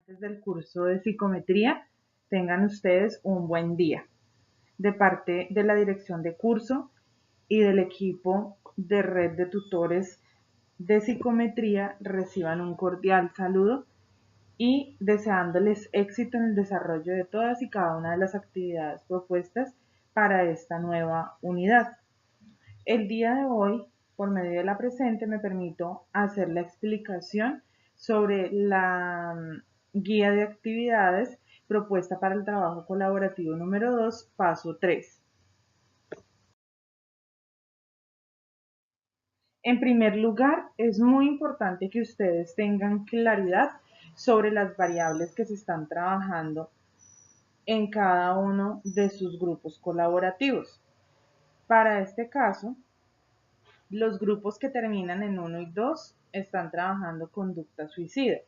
Del curso de psicometría, tengan ustedes un buen día. De parte de la dirección de curso y del equipo de red de tutores de psicometría, reciban un cordial saludo y deseándoles éxito en el desarrollo de todas y cada una de las actividades propuestas para esta nueva unidad. El día de hoy, por medio de la presente, me permito hacer la explicación sobre la guía de actividades propuesta para el trabajo colaborativo número 2, paso 3. En primer lugar, es muy importante que ustedes tengan claridad sobre las variables que se están trabajando en cada uno de sus grupos colaborativos. Para este caso, los grupos que terminan en 1 y 2 están trabajando conducta suicida.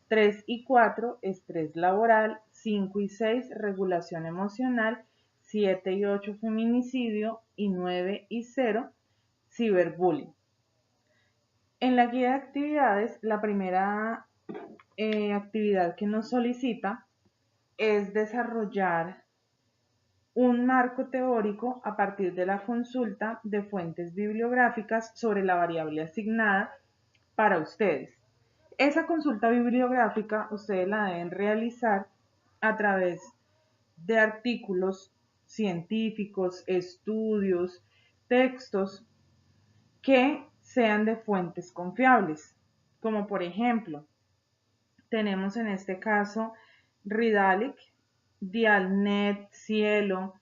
3 y 4, estrés laboral. 5 y 6, regulación emocional. 7 y 8, feminicidio. Y 9 y 0, ciberbullying. En la guía de actividades, la primera actividad que nos solicita es desarrollar un marco teórico a partir de la consulta de fuentes bibliográficas sobre la variable asignada para ustedes. Esa consulta bibliográfica ustedes la deben realizar a través de artículos científicos, estudios, textos que sean de fuentes confiables, como por ejemplo, tenemos en este caso Ridalic, Dialnet, Cielo,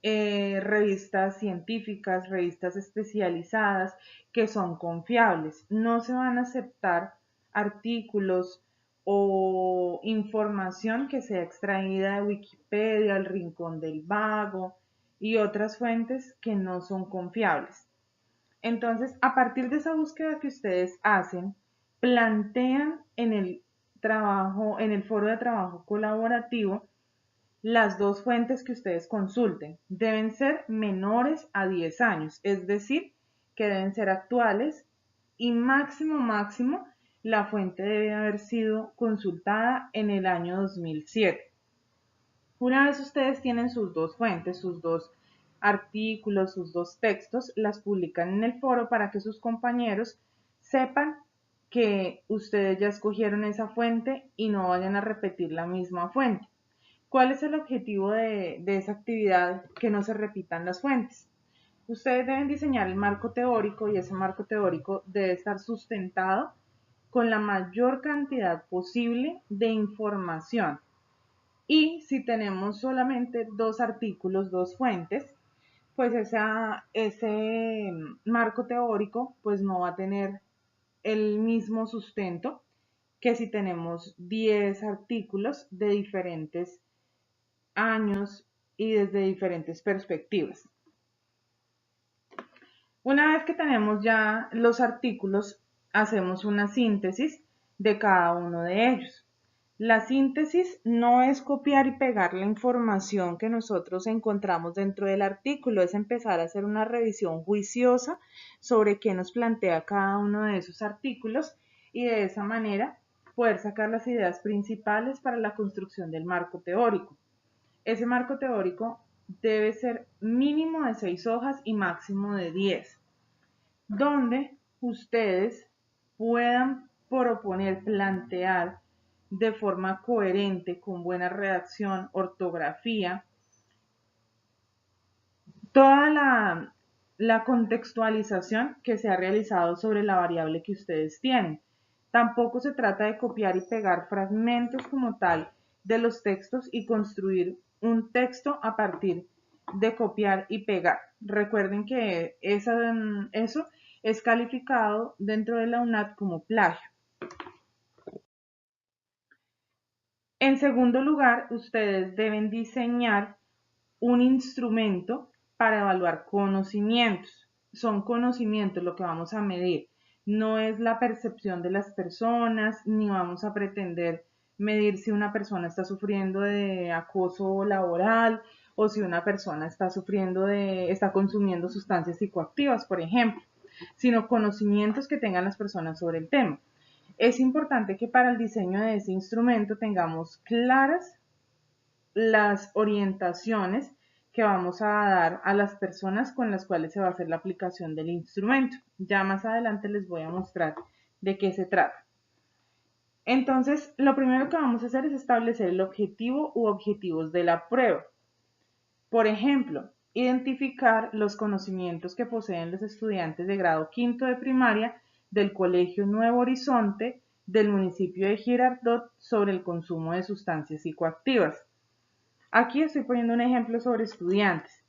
revistas científicas, revistas especializadas que son confiables. No se van a aceptar artículos o información que sea extraída de Wikipedia, El Rincón del Vago y otras fuentes que no son confiables. Entonces, a partir de esa búsqueda que ustedes hacen, plantean en el trabajo, en el foro de trabajo colaborativo, las dos fuentes que ustedes consulten deben ser menores a 10 años, es decir, que deben ser actuales y máximo, la fuente debe haber sido consultada en el año 2007. Una vez ustedes tienen sus dos fuentes, sus dos artículos, sus dos textos, las publican en el foro para que sus compañeros sepan que ustedes ya escogieron esa fuente y no vayan a repetir la misma fuente. ¿Cuál es el objetivo de esa actividad? Que no se repitan las fuentes. Ustedes deben diseñar el marco teórico y ese marco teórico debe estar sustentado con la mayor cantidad posible de información. Y si tenemos solamente dos artículos, dos fuentes, pues ese marco teórico pues no va a tener el mismo sustento que si tenemos 10 artículos de diferentes años y desde diferentes perspectivas. Una vez que tenemos ya los artículos, hacemos una síntesis de cada uno de ellos. La síntesis no es copiar y pegar la información que nosotros encontramos dentro del artículo, es empezar a hacer una revisión juiciosa sobre qué nos plantea cada uno de esos artículos y de esa manera poder sacar las ideas principales para la construcción del marco teórico. Ese marco teórico debe ser mínimo de 6 hojas y máximo de 10, donde ustedes puedan proponer, plantear de forma coherente, con buena redacción, ortografía, toda la contextualización que se ha realizado sobre la variable que ustedes tienen. Tampoco se trata de copiar y pegar fragmentos como tal de los textos y construir un texto a partir de copiar y pegar. Recuerden que eso es calificado dentro de la UNAT como plagio. En segundo lugar, ustedes deben diseñar un instrumento para evaluar conocimientos. Son conocimientos lo que vamos a medir. No es la percepción de las personas, ni vamos a pretender medir si una persona está sufriendo de acoso laboral o si una persona está consumiendo sustancias psicoactivas, por ejemplo, sino conocimientos que tengan las personas sobre el tema. Es importante que para el diseño de ese instrumento tengamos claras las orientaciones que vamos a dar a las personas con las cuales se va a hacer la aplicación del instrumento. Ya más adelante les voy a mostrar de qué se trata. Entonces, lo primero que vamos a hacer es establecer el objetivo u objetivos de la prueba. Por ejemplo, identificar los conocimientos que poseen los estudiantes de grado quinto de primaria del Colegio Nuevo Horizonte del municipio de Girardot sobre el consumo de sustancias psicoactivas. Aquí estoy poniendo un ejemplo sobre estudiantes,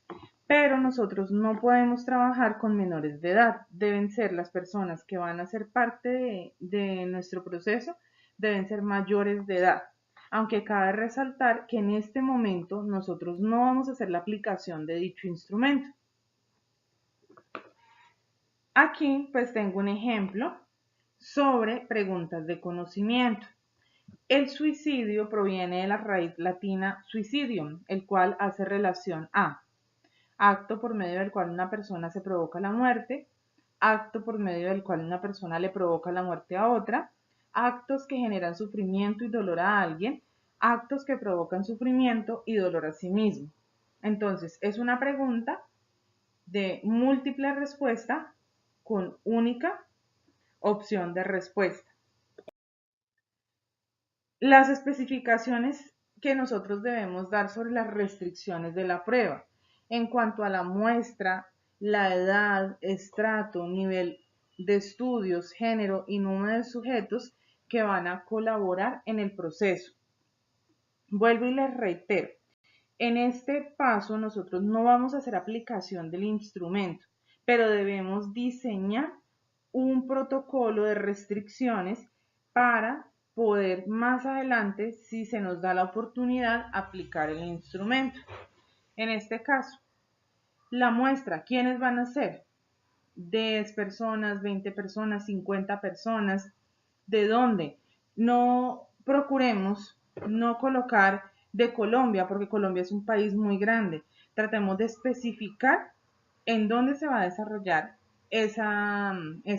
pero nosotros no podemos trabajar con menores de edad. Deben ser las personas que van a ser parte de nuestro proceso, deben ser mayores de edad. Aunque cabe resaltar que en este momento nosotros no vamos a hacer la aplicación de dicho instrumento. Aquí pues tengo un ejemplo sobre preguntas de conocimiento. El suicidio proviene de la raíz latina suicidium, el cual hace relación a acto por medio del cual una persona se provoca la muerte, acto por medio del cual una persona le provoca la muerte a otra, actos que generan sufrimiento y dolor a alguien, actos que provocan sufrimiento y dolor a sí mismo. Entonces, es una pregunta de múltiple respuesta con única opción de respuesta. Las especificaciones que nosotros debemos dar sobre las restricciones de la prueba en cuanto a la muestra, la edad, estrato, nivel de estudios, género y número de sujetos que van a colaborar en el proceso. Vuelvo y les reitero, en este paso nosotros no vamos a hacer aplicación del instrumento, pero debemos diseñar un protocolo de restricciones para poder más adelante, si se nos da la oportunidad, aplicar el instrumento. En este caso, la muestra, ¿quiénes van a ser? 10 personas, 20 personas, 50 personas. ¿De dónde? No procuremos no colocar de Colombia, porque Colombia es un país muy grande. Tratemos de especificar en dónde se va a desarrollar esa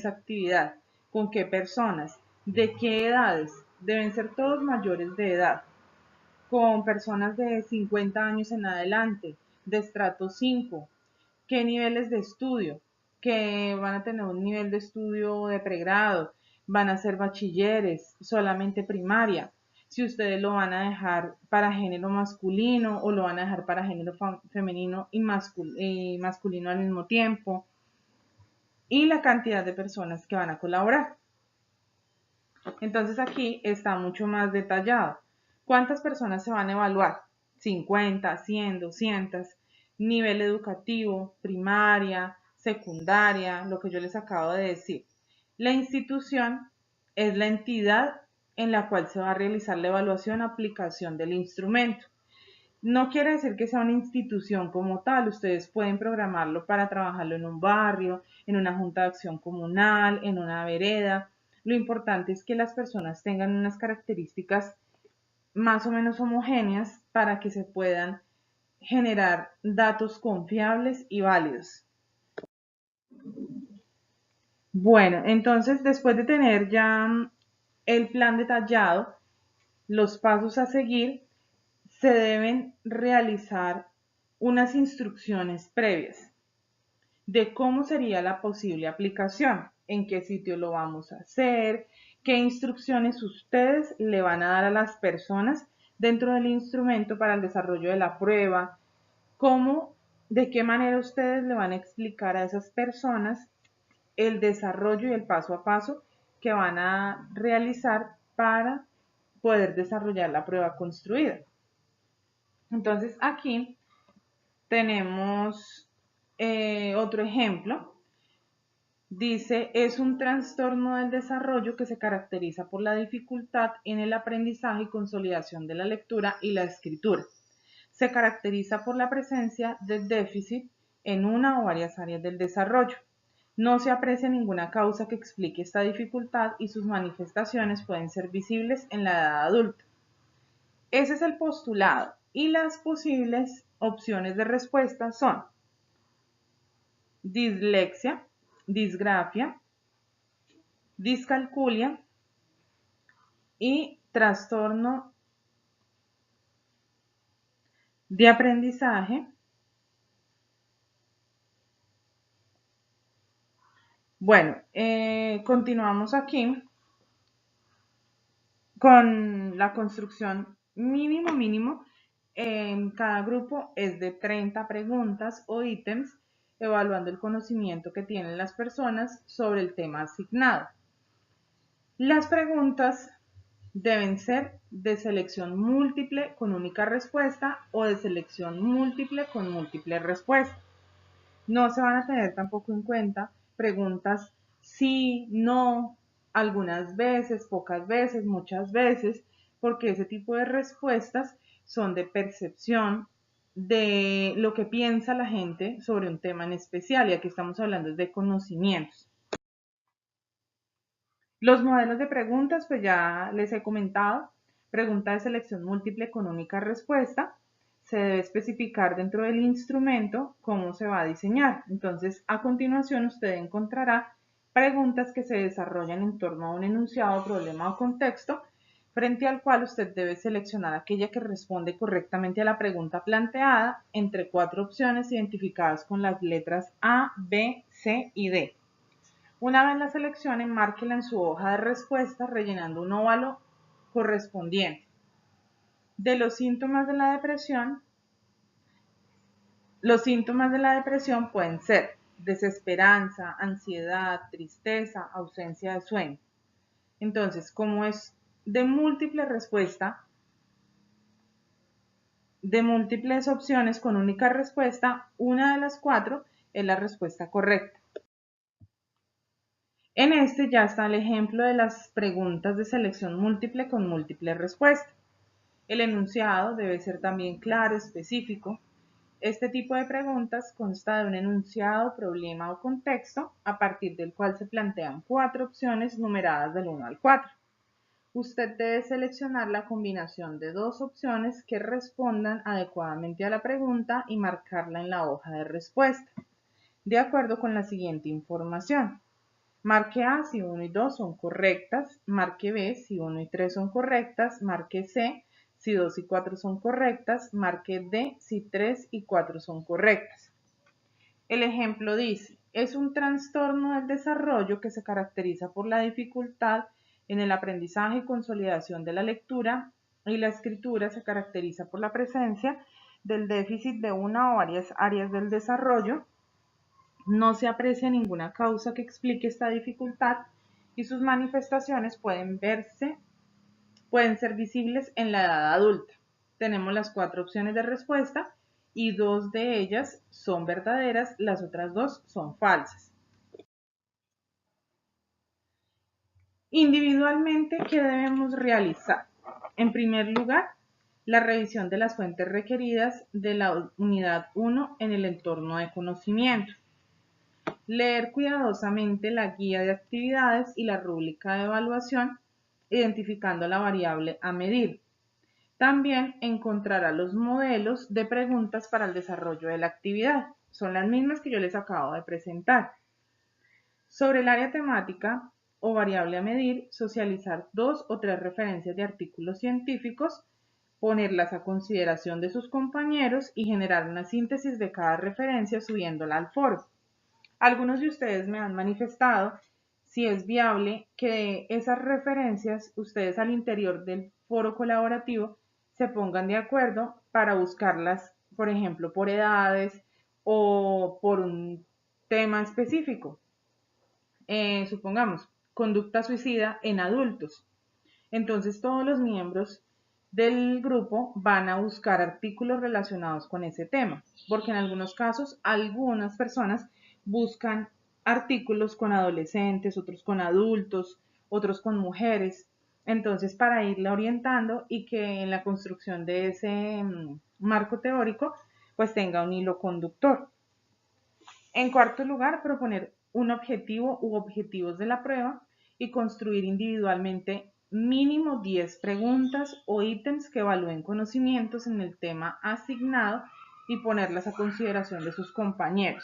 actividad, con qué personas, de qué edades. Deben ser todos mayores de edad, con personas de 50 años en adelante, de estrato 5, qué niveles de estudio, que van a tener un nivel de estudio de pregrado, van a ser bachilleres, solamente primaria, si ustedes lo van a dejar para género masculino o lo van a dejar para género femenino y masculino al mismo tiempo, y la cantidad de personas que van a colaborar. Entonces aquí está mucho más detallado. ¿Cuántas personas se van a evaluar? 50, 100, 200. Nivel educativo, primaria, secundaria, lo que yo les acabo de decir. La institución es la entidad en la cual se va a realizar la evaluación aplicación del instrumento. No quiere decir que sea una institución como tal, ustedes pueden programarlo para trabajarlo en un barrio, en una junta de acción comunal, en una vereda. Lo importante es que las personas tengan unas características más o menos homogéneas para que se puedan generar datos confiables y válidos. Bueno, entonces después de tener ya el plan detallado, los pasos a seguir, se deben realizar unas instrucciones previas de cómo sería la posible aplicación, en qué sitio lo vamos a hacer, qué instrucciones ustedes le van a dar a las personas dentro del instrumento para el desarrollo de la prueba, cómo, de qué manera ustedes le van a explicar a esas personas el desarrollo y el paso a paso que van a realizar para poder desarrollar la prueba construida. Entonces aquí tenemos otro ejemplo. Dice, es un trastorno del desarrollo que se caracteriza por la dificultad en el aprendizaje y consolidación de la lectura y la escritura. Se caracteriza por la presencia de déficit en una o varias áreas del desarrollo. No se aprecia ninguna causa que explique esta dificultad y sus manifestaciones pueden ser visibles en la edad adulta. Ese es el postulado y las posibles opciones de respuesta son dislexia, disgrafia, discalculia, y trastorno de aprendizaje. Bueno, continuamos aquí con la construcción mínimo. En cada grupo es de 30 preguntas o ítems, evaluando el conocimiento que tienen las personas sobre el tema asignado. Las preguntas deben ser de selección múltiple con única respuesta o de selección múltiple con múltiple respuesta. No se van a tener tampoco en cuenta preguntas sí, no, algunas veces, pocas veces, muchas veces, porque ese tipo de respuestas son de percepción de lo que piensa la gente sobre un tema en especial, y aquí estamos hablando de conocimientos. Los modelos de preguntas, pues ya les he comentado. Pregunta de selección múltiple con única respuesta. Se debe especificar dentro del instrumento cómo se va a diseñar. Entonces, a continuación, usted encontrará preguntas que se desarrollan en torno a un enunciado, problema o contexto, frente al cual usted debe seleccionar aquella que responde correctamente a la pregunta planteada entre 4 opciones identificadas con las letras A, B, C y D. Una vez la seleccione, márquela en su hoja de respuesta rellenando un óvalo correspondiente. De los síntomas de la depresión, pueden ser desesperanza, ansiedad, tristeza, ausencia de sueño. Entonces, como es de múltiple respuesta, de múltiples opciones con única respuesta, una de las 4 es la respuesta correcta. En este ya está el ejemplo de las preguntas de selección múltiple con múltiple respuesta. El enunciado debe ser también claro, específico. Este tipo de preguntas consta de un enunciado, problema o contexto, a partir del cual se plantean 4 opciones numeradas del 1 al 4. Usted debe seleccionar la combinación de 2 opciones que respondan adecuadamente a la pregunta y marcarla en la hoja de respuesta, de acuerdo con la siguiente información. Marque A si 1 y 2 son correctas, marque B si 1 y 3 son correctas, marque C si 2 y 4 son correctas, marque D si 3 y 4 son correctas. El ejemplo dice, es un trastorno del desarrollo que se caracteriza por la dificultad en el aprendizaje y consolidación de la lectura, y la escritura se caracteriza por la presencia del déficit de una o varias áreas del desarrollo. No se aprecia ninguna causa que explique esta dificultad y sus manifestaciones pueden ser visibles en la edad adulta. Tenemos las 4 opciones de respuesta y 2 de ellas son verdaderas, las otras 2 son falsas. Individualmente, ¿qué debemos realizar? En primer lugar, la revisión de las fuentes requeridas de la unidad 1 en el entorno de conocimiento. Leer cuidadosamente la guía de actividades y la rúbrica de evaluación, identificando la variable a medir. También encontrará los modelos de preguntas para el desarrollo de la actividad. Son las mismas que yo les acabo de presentar. Sobre el área temática o variable a medir, socializar 2 o 3 referencias de artículos científicos, ponerlas a consideración de sus compañeros y generar una síntesis de cada referencia subiéndola al foro. Algunos de ustedes me han manifestado si es viable que esas referencias ustedes al interior del foro colaborativo se pongan de acuerdo para buscarlas, por ejemplo, por edades o por un tema específico. Supongamos, conducta suicida en adultos. Entonces todos los miembros del grupo van a buscar artículos relacionados con ese tema, porque en algunos casos algunas personas buscan artículos con adolescentes, otros con adultos, otros con mujeres. Entonces, para irla orientando y que en la construcción de ese marco teórico, pues tenga un hilo conductor. En cuarto lugar, proponer un objetivo u objetivos de la prueba y construir individualmente mínimo 10 preguntas o ítems que evalúen conocimientos en el tema asignado y ponerlas a consideración de sus compañeros.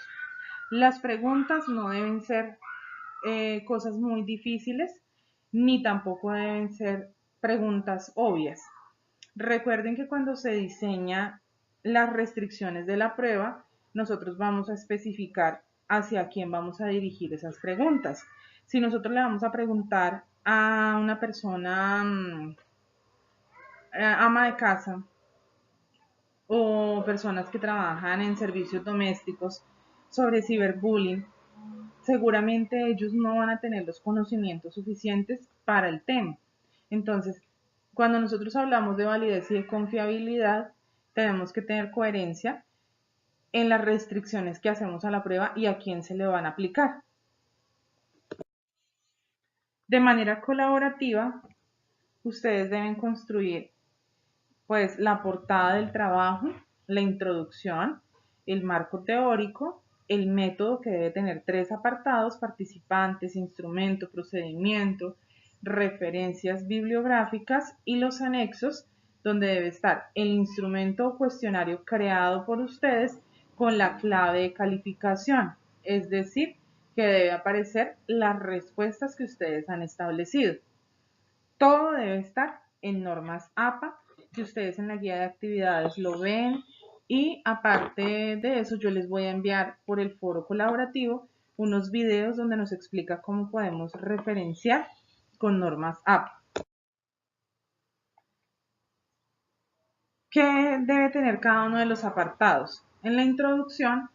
Las preguntas no deben ser cosas muy difíciles, ni tampoco deben ser preguntas obvias. Recuerden que cuando se diseña las restricciones de la prueba, nosotros vamos a especificar hacia quién vamos a dirigir esas preguntas. Si nosotros le vamos a preguntar a una persona ama de casa o personas que trabajan en servicios domésticos sobre ciberbullying, seguramente ellos no van a tener los conocimientos suficientes para el tema. Entonces, cuando nosotros hablamos de validez y de confiabilidad, tenemos que tener coherencia en las restricciones que hacemos a la prueba y a quién se le van a aplicar. De manera colaborativa, ustedes deben construir pues la portada del trabajo, la introducción, el marco teórico, el método que debe tener 3 apartados: participantes, instrumento, procedimiento, referencias bibliográficas, y los anexos, donde debe estar el instrumento o cuestionario creado por ustedes con la clave de calificación, es decir, que debe aparecer las respuestas que ustedes han establecido. Todo debe estar en normas APA, que ustedes en la guía de actividades lo ven, y aparte de eso yo les voy a enviar por el foro colaborativo unos videos donde nos explica cómo podemos referenciar con normas APA. ¿Qué debe tener cada uno de los apartados? En la introducción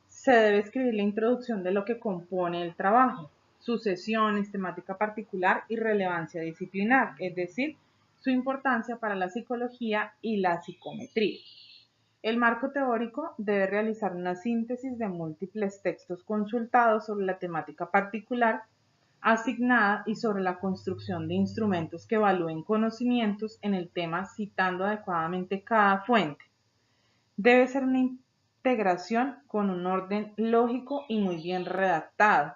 se debe escribir la introducción de lo que compone el trabajo, sucesiones, temática particular y relevancia disciplinar, es decir, su importancia para la psicología y la psicometría. El marco teórico debe realizar una síntesis de múltiples textos consultados sobre la temática particular asignada y sobre la construcción de instrumentos que evalúen conocimientos en el tema, citando adecuadamente cada fuente. Debe ser una integración con un orden lógico y muy bien redactado.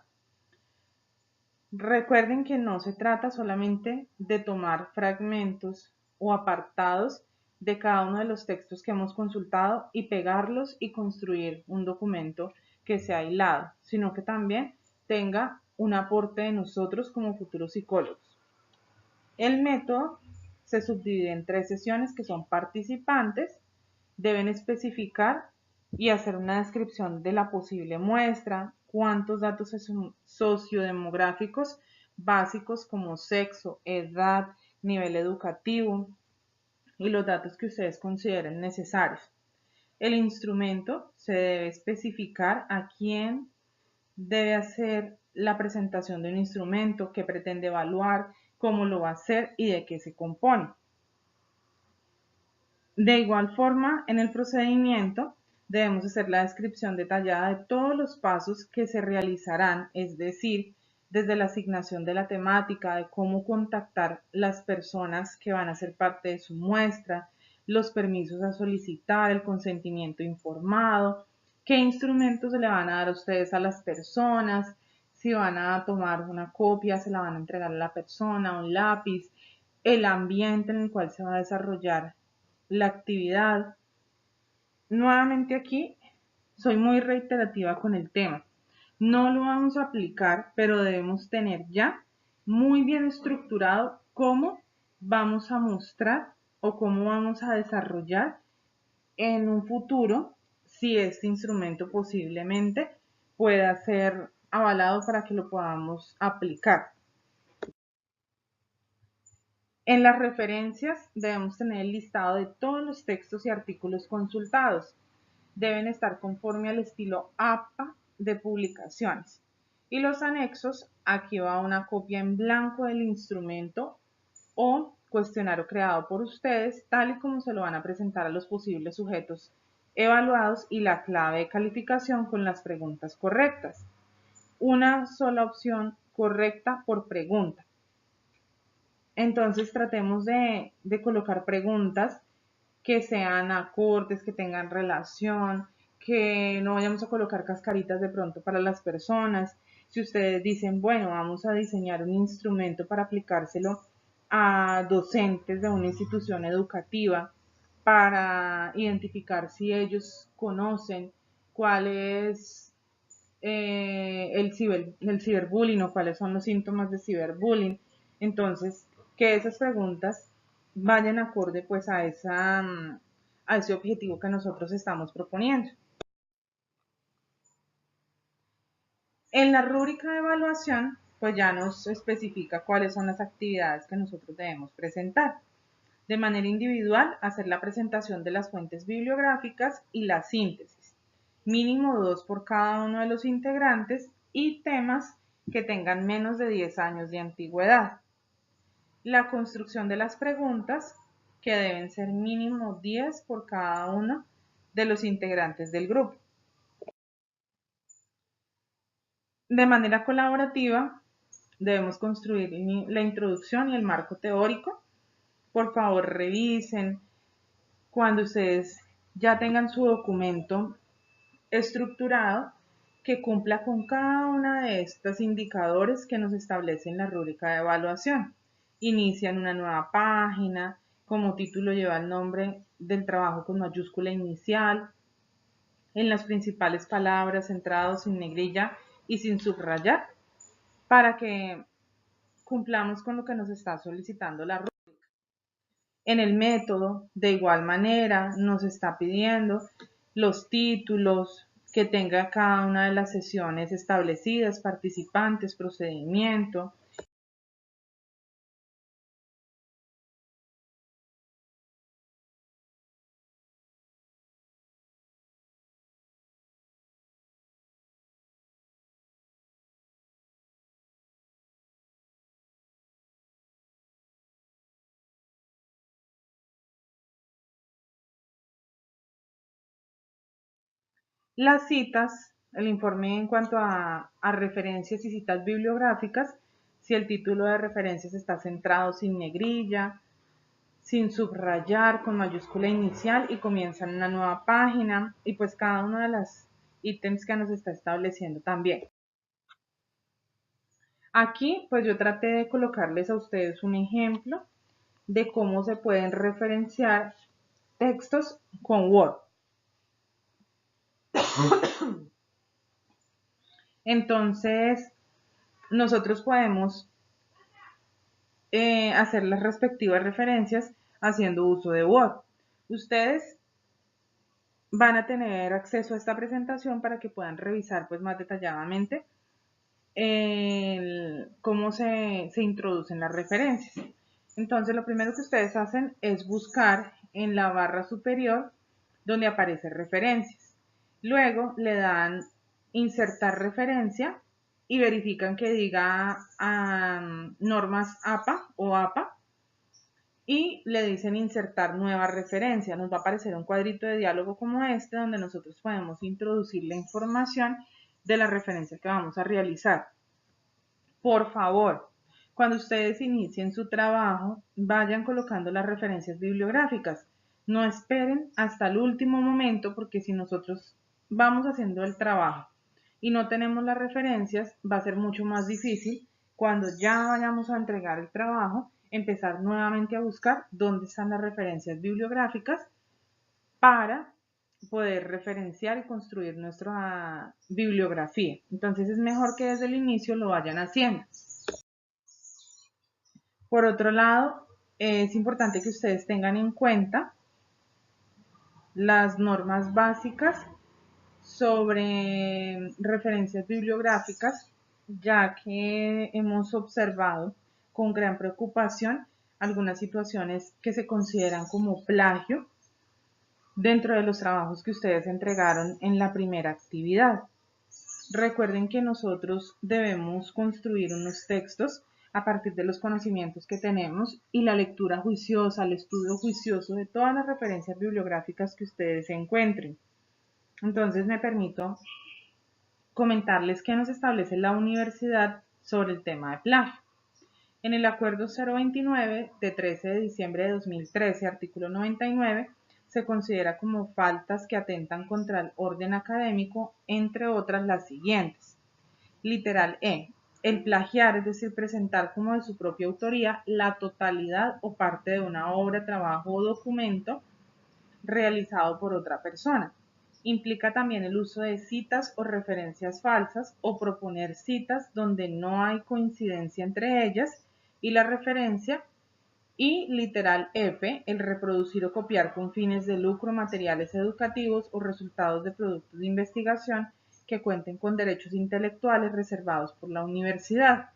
Recuerden que no se trata solamente de tomar fragmentos o apartados de cada uno de los textos que hemos consultado y pegarlos y construir un documento que sea hilado, sino que también tenga un aporte de nosotros como futuros psicólogos. El método se subdivide en 3 sesiones que son: participantes, deben especificar y hacer una descripción de la posible muestra, cuántos datos sociodemográficos básicos como sexo, edad, nivel educativo y los datos que ustedes consideren necesarios. El instrumento se debe especificar a quién debe hacer la presentación de un instrumento, qué pretende evaluar, cómo lo va a hacer y de qué se compone. De igual forma, en el procedimiento debemos hacer la descripción detallada de todos los pasos que se realizarán, es decir, desde la asignación de la temática, de cómo contactar las personas que van a ser parte de su muestra, los permisos a solicitar, el consentimiento informado, qué instrumentos se le van a dar a ustedes a las personas, si van a tomar una copia, se la van a entregar a la persona, un lápiz, el ambiente en el cual se va a desarrollar la actividad. Nuevamente aquí soy muy reiterativa con el tema. No lo vamos a aplicar, pero debemos tener ya muy bien estructurado cómo vamos a mostrar o cómo vamos a desarrollar en un futuro si este instrumento posiblemente pueda ser avalado para que lo podamos aplicar. En las referencias debemos tener el listado de todos los textos y artículos consultados. Deben estar conforme al estilo APA de publicaciones. Y los anexos, aquí va una copia en blanco del instrumento o cuestionario creado por ustedes, tal y como se lo van a presentar a los posibles sujetos evaluados, y la clave de calificación con las preguntas correctas. Una sola opción correcta por pregunta. Entonces tratemos de colocar preguntas que sean acordes, que tengan relación, que no vayamos a colocar cascaritas de pronto para las personas. Si ustedes dicen, bueno, vamos a diseñar un instrumento para aplicárselo a docentes de una institución educativa para identificar si ellos conocen cuál es el ciberbullying o cuáles son los síntomas de ciberbullying. Entonces, que esas preguntas vayan acorde pues a ese objetivo que nosotros estamos proponiendo. En la rúbrica de evaluación, pues ya nos especifica cuáles son las actividades que nosotros debemos presentar. De manera individual, hacer la presentación de las fuentes bibliográficas y la síntesis, mínimo 2 por cada uno de los integrantes y temas que tengan menos de 10 años de antigüedad. La construcción de las preguntas, que deben ser mínimo 10 por cada uno de los integrantes del grupo. De manera colaborativa, debemos construir la introducción y el marco teórico. Por favor, revisen cuando ustedes ya tengan su documento estructurado que cumpla con cada una de estos indicadores que nos establece en la rúbrica de evaluación. Inician una nueva página, como título lleva el nombre del trabajo con mayúscula inicial, en las principales palabras centrados sin negrilla y sin subrayar, para que cumplamos con lo que nos está solicitando la rúbrica. En el método, de igual manera, nos está pidiendo los títulos que tenga cada una de las sesiones establecidas, participantes, procedimiento. Las citas, el informe en cuanto a referencias y citas bibliográficas, si el título de referencias está centrado sin negrilla, sin subrayar, con mayúscula inicial y comienzan una nueva página y pues cada uno de los ítems que nos está estableciendo también. Aquí pues yo traté de colocarles a ustedes un ejemplo de cómo se pueden referenciar textos con Word. Entonces, nosotros podemos hacer las respectivas referencias haciendo uso de Word. Ustedes van a tener acceso a esta presentación para que puedan revisar pues más detalladamente cómo se introducen las referencias. Entonces, lo primero que ustedes hacen es buscar en la barra superior donde aparece referencias. Luego le dan insertar referencia y verifican que diga normas APA o APA y le dicen insertar nueva referencia. Nos va a aparecer un cuadrito de diálogo como este donde nosotros podemos introducir la información de la referencia que vamos a realizar. Por favor, cuando ustedes inicien su trabajo, vayan colocando las referencias bibliográficas. No esperen hasta el último momento porque si nosotros vamos haciendo el trabajo y no tenemos las referencias, va a ser mucho más difícil cuando ya vayamos a entregar el trabajo, empezar nuevamente a buscar dónde están las referencias bibliográficas para poder referenciar y construir nuestra bibliografía. Entonces es mejor que desde el inicio lo vayan haciendo. Por otro lado, es importante que ustedes tengan en cuenta las normas básicas sobre referencias bibliográficas, ya que hemos observado con gran preocupación algunas situaciones que se consideran como plagio dentro de los trabajos que ustedes entregaron en la primera actividad. Recuerden que nosotros debemos construir unos textos a partir de los conocimientos que tenemos y la lectura juiciosa, el estudio juicioso de todas las referencias bibliográficas que ustedes encuentren. Entonces me permito comentarles qué nos establece la universidad sobre el tema de plagio. En el acuerdo 029 de 13 de diciembre de 2013, artículo 99, se considera como faltas que atentan contra el orden académico, entre otras las siguientes. Literal E. El plagiar, es decir, presentar como de su propia autoría la totalidad o parte de una obra, trabajo o documento realizado por otra persona. Implica también el uso de citas o referencias falsas o proponer citas donde no hay coincidencia entre ellas y la referencia Y literal F, el reproducir o copiar con fines de lucro materiales educativos o resultados de productos de investigación que cuenten con derechos intelectuales reservados por la universidad.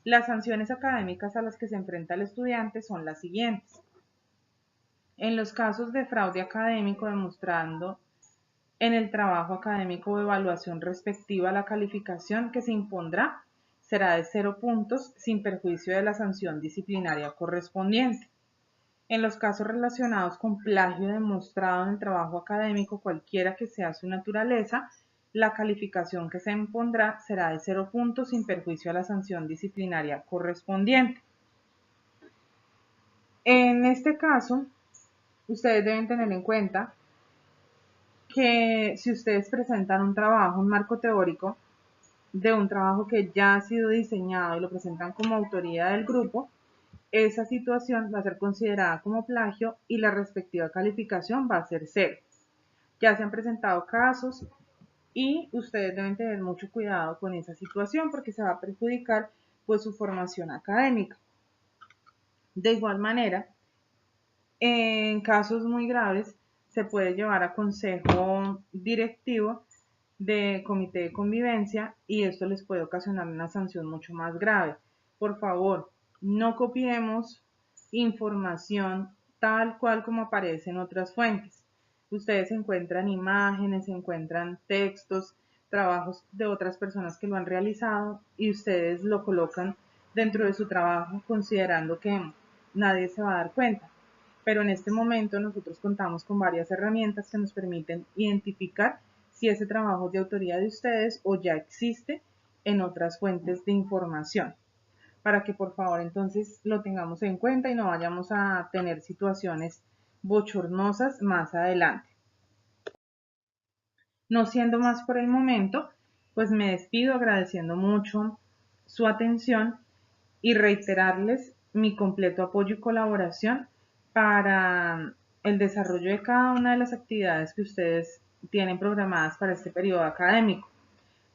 Las sanciones académicas a las que se enfrenta el estudiante son las siguientes. En los casos de fraude académico demostrando en el trabajo académico o evaluación respectiva a la calificación que se impondrá será de 0 puntos sin perjuicio de la sanción disciplinaria correspondiente. En los casos relacionados con plagio demostrado en el trabajo académico, cualquiera que sea su naturaleza, la calificación que se impondrá será de 0 puntos sin perjuicio a la sanción disciplinaria correspondiente. En este caso, ustedes deben tener en cuenta que si ustedes presentan un trabajo, un marco teórico de un trabajo que ya ha sido diseñado y lo presentan como autoría del grupo, esa situación va a ser considerada como plagio y la respectiva calificación va a ser 0. Ya se han presentado casos y ustedes deben tener mucho cuidado con esa situación porque se va a perjudicar pues su formación académica. De igual manera, en casos muy graves se puede llevar a consejo directivo de comité de convivencia y esto les puede ocasionar una sanción mucho más grave. Por favor, no copiemos información tal cual como aparece en otras fuentes. Ustedes encuentran imágenes, encuentran textos, trabajos de otras personas que lo han realizado y ustedes lo colocan dentro de su trabajo considerando que nadie se va a dar cuenta. Pero en este momento nosotros contamos con varias herramientas que nos permiten identificar si ese trabajo es de autoría de ustedes o ya existe en otras fuentes de información, para que por favor entonces lo tengamos en cuenta y no vayamos a tener situaciones bochornosas más adelante. No siendo más por el momento, pues me despido agradeciendo mucho su atención y reiterarles mi completo apoyo y colaboración para el desarrollo de cada una de las actividades que ustedes tienen programadas para este periodo académico.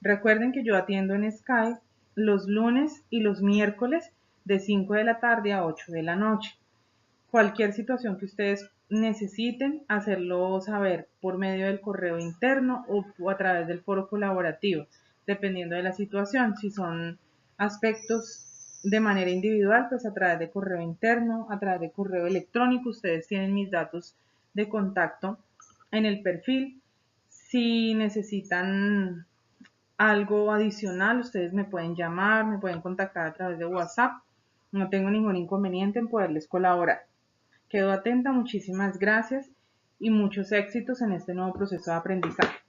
Recuerden que yo atiendo en Skype los lunes y los miércoles de 5 de la tarde a 8 de la noche. Cualquier situación que ustedes necesiten, hacerlo saber por medio del correo interno o a través del foro colaborativo, dependiendo de la situación. Si son aspectos de manera individual, pues a través de correo interno, a través de correo electrónico, ustedes tienen mis datos de contacto en el perfil. Si necesitan algo adicional, ustedes me pueden llamar, me pueden contactar a través de WhatsApp. No tengo ningún inconveniente en poderles colaborar. Quedo atenta, muchísimas gracias y muchos éxitos en este nuevo proceso de aprendizaje.